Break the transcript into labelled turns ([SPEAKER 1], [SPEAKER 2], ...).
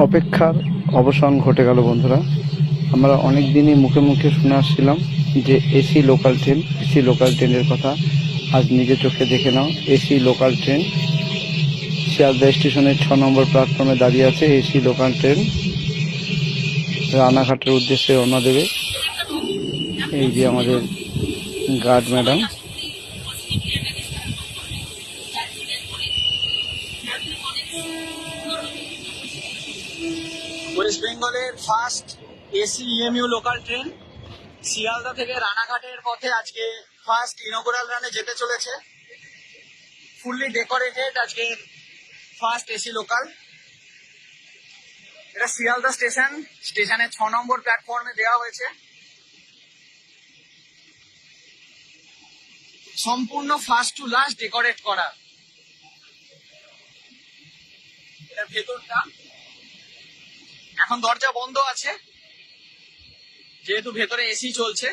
[SPEAKER 1] অপেক্ষার অবসান ঘটে গেল বন্ধুরা। আমরা অনেক দিনই মুখে মুখে শুনে আসছিলাম যে এসি লোকাল ট্রেনের কথা। আজ নিজে চোখে দেখে নাও, এসি লোকাল ট্রেন শিয়ালদা স্টেশনের 6 নম্বর প্ল্যাটফর্মে দাঁড়িয়ে আছে। এসি লোকাল ট্রেন রানাঘাটের উদ্দেশ্যে রওনা দেবে। এই যে আমাদের গার্ড ম্যাডাম।
[SPEAKER 2] ওয়েস্ট বেঙ্গলের first AC EMU local train Sealdah থেকে রানাঘাটের পথে আজকে ফার্স্ট ইনঅগুরাল রানে যেতে চলেছে। ফুললি ডেকোরেটেড আজকে ফার্স্ট এসি লোকাল। এটা শিয়ালদা স্টেশনের 6 নম্বর প্ল্যাটফর্মে দেওয়া হয়েছে। সম্পূর্ণ ফার্স্ট টু লাস্ট ডেকোরেট করা। এটা ভেতরটা, এখন দরজা বন্ধ আছে যেহেতু ভেতরে এসি চলছে।